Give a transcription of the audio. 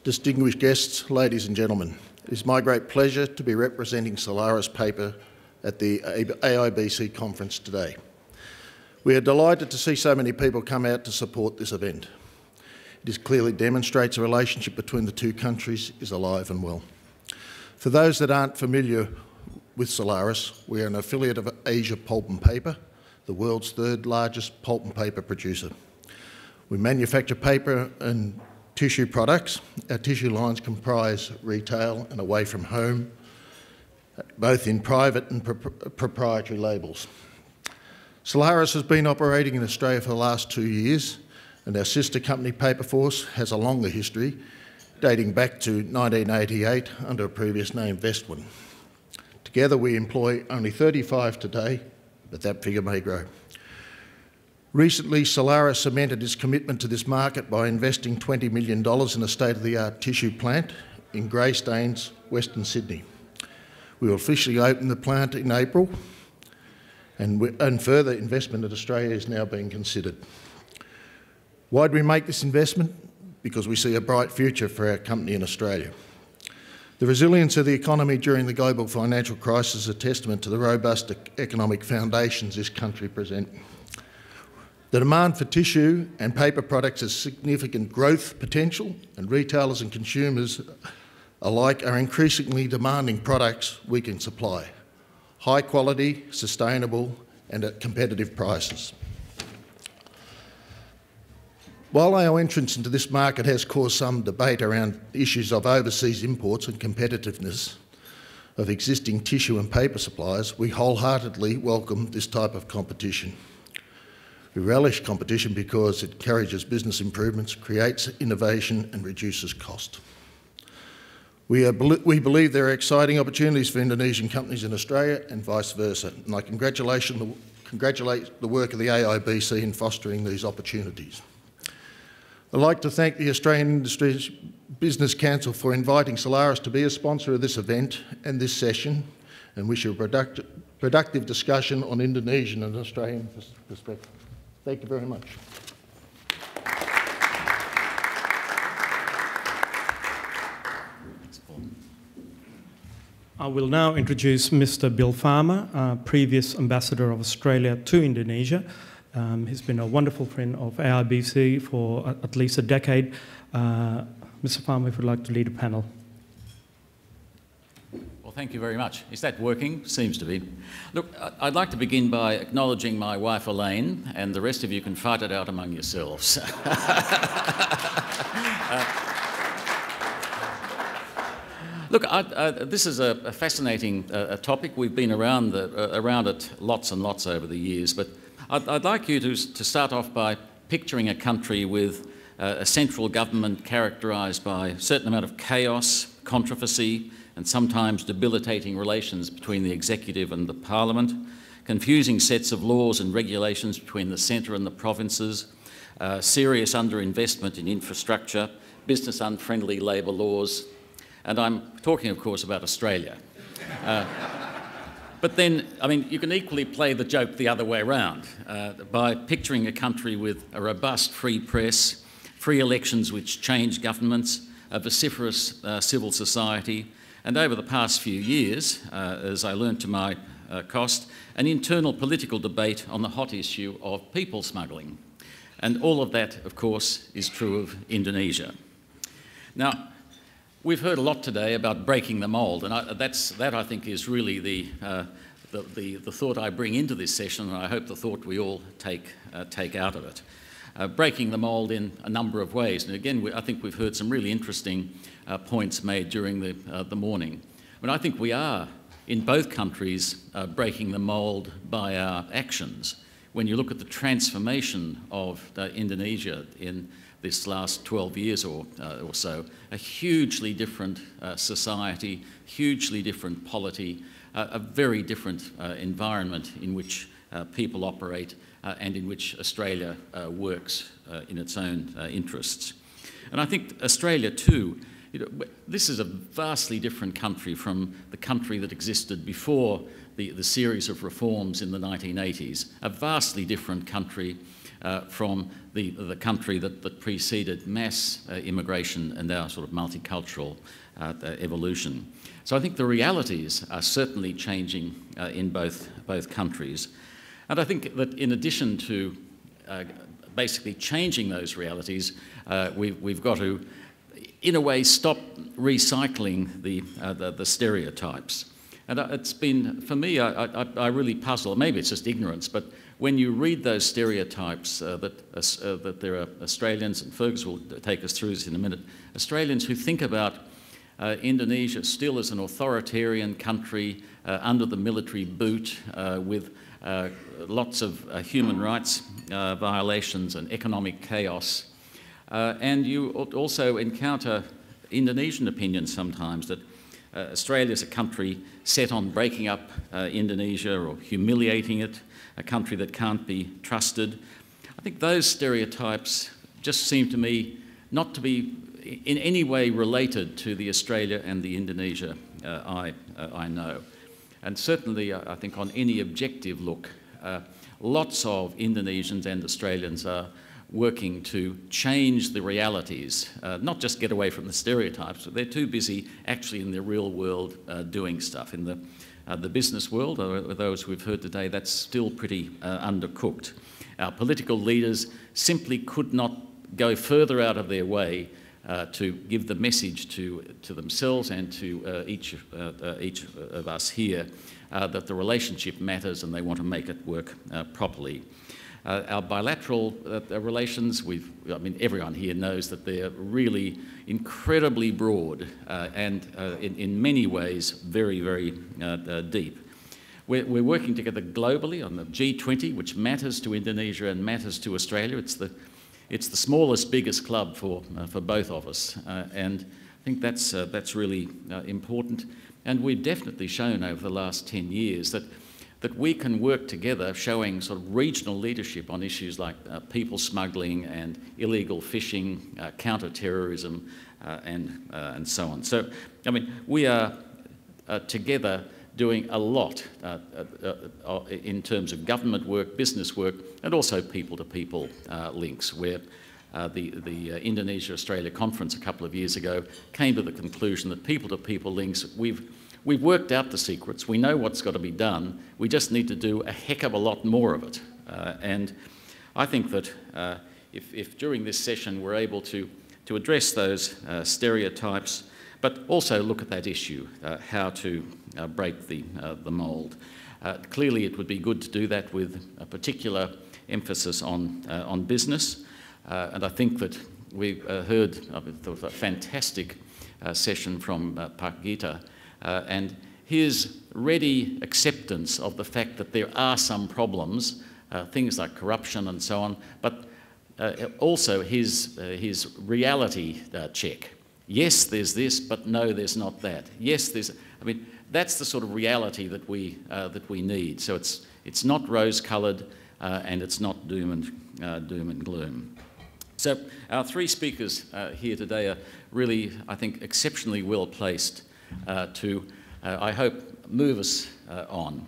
Distinguished guests, ladies and gentlemen, it is my great pleasure to be representing Solaris Paper at the AIBC conference today. We are delighted to see so many people come out to support this event. It clearly demonstrates a relationship between the two countries is alive and well. For those that aren't familiar with Solaris, we are an affiliate of Asia Pulp and Paper, the world's third largest pulp and paper producer. We manufacture paper and tissue products. Our tissue lines comprise retail and away from home, both in private and proprietary labels. Solaris has been operating in Australia for the last 2 years, and our sister company Paperforce has a longer history, dating back to 1988 under a previous name, Vestwin. Together we employ only 35 today, but that figure may grow. Recently, Solaris cemented its commitment to this market by investing $20 million in a state-of-the-art tissue plant in Greystanes, Western Sydney. We will officially open the plant in April, and further investment in Australia is now being considered. Why do we make this investment? Because we see a bright future for our company in Australia. The resilience of the economy during the global financial crisis is a testament to the robust economic foundations this country presents. The demand for tissue and paper products has significant growth potential, and retailers and consumers alike are increasingly demanding products we can supply. High quality, sustainable, and at competitive prices. While our entrance into this market has caused some debate around issues of overseas imports and competitiveness of existing tissue and paper suppliers, we wholeheartedly welcome this type of competition. We relish competition because it encourages business improvements, creates innovation and reduces cost. We believe there are exciting opportunities for Indonesian companies in Australia and vice versa, and I congratulate the work of the AIBC in fostering these opportunities. I'd like to thank the Australian Industry Business Council for inviting Solaris to be a sponsor of this event and this session, and wish you a productive discussion on Indonesian and Australian perspective. Thank you very much. I will now introduce Mr. Bill Farmer, previous Ambassador of Australia to Indonesia. He's been a wonderful friend of AIBC for at least a decade. Mr. Farmer, if you'd like to lead a panel. Well, thank you very much. Is that working? Seems to be. Look, I'd like to begin by acknowledging my wife Elaine, and the rest of you can fight it out among yourselves. Look, this is a fascinating topic. We've been around it lots and lots over the years, but I'd like you to start off by picturing a country with a central government characterised by a certain amount of chaos, controversy, and sometimes debilitating relations between the executive and the parliament, confusing sets of laws and regulations between the centre and the provinces, serious underinvestment in infrastructure, business-unfriendly labour laws, and I'm talking, of course, about Australia. But then, I mean, you can equally play the joke the other way around by picturing a country with a robust free press, free elections which change governments, a vociferous civil society, and over the past few years, as I learned to my cost, an internal political debate on the hot issue of people smuggling. And all of that, of course, is true of Indonesia. Now, we've heard a lot today about breaking the mould, and that I think is really the thought I bring into this session, and I hope the thought we all take out of it. Breaking the mould in a number of ways, and again, I think we've heard some really interesting points made during the morning. I mean, I think we are, in both countries, breaking the mould by our actions. When you look at the transformation of Indonesia in this last 12 years or so, a hugely different society, hugely different polity, a very different environment in which people operate and in which Australia works in its own interests. And I think Australia too, this is a vastly different country from the country that existed before the series of reforms in the 1980s, a vastly different country from the country that preceded mass immigration and our sort of multicultural evolution. So I think the realities are certainly changing in both countries. And I think that in addition to basically changing those realities, we've got to, in a way, stop recycling the stereotypes. And it's been, for me, I really puzzle, maybe it's just ignorance, but when you read those stereotypes that there are Australians, and Fergus will take us through this in a minute, Australians who think about Indonesia still as an authoritarian country under the military boot with lots of human rights violations and economic chaos. And you also encounter Indonesian opinions sometimes that Australia is a country set on breaking up Indonesia or humiliating it, a country that can't be trusted. I think those stereotypes just seem to me not to be in any way related to the Australia and the Indonesia I know. And certainly I think on any objective look, lots of Indonesians and Australians are working to change the realities, not just get away from the stereotypes, but they're too busy actually in the real world doing stuff. In the business world, those we've heard today, that's still pretty undercooked. Our political leaders simply could not go further out of their way to give the message to themselves and to each of us here that the relationship matters and they want to make it work properly. Our bilateral relations, I mean, everyone here knows that they're really incredibly broad and in many ways very, very deep. We're working together globally on the G20, which matters to Indonesia and matters to Australia. It's the smallest, biggest club for both of us, and I think that's really important. And we've definitely shown over the last 10 years that we can work together, showing sort of regional leadership on issues like people smuggling and illegal fishing, counter-terrorism, and so on. So, I mean, we are together doing a lot in terms of government work, business work, and also people-to-people links, where the Indonesia-Australia conference a couple of years ago came to the conclusion that people-to-people links, we've worked out the secrets, we know what's got to be done, we just need to do a heck of a lot more of it. And I think that if during this session we're able to address those stereotypes, but also look at that issue, how to break the mould. Clearly it would be good to do that with a particular emphasis on business, and I think that we've heard a fantastic session from Pak Gita, and his ready acceptance of the fact that there are some problems, things like corruption and so on, but also his reality check. Yes, there's this, but no, there's not that. Yes, there's. I mean, that's the sort of reality that we need. So it's not rose-coloured, and it's not doom and gloom. So our three speakers here today are really, I think, exceptionally well placed to, I hope, move us on.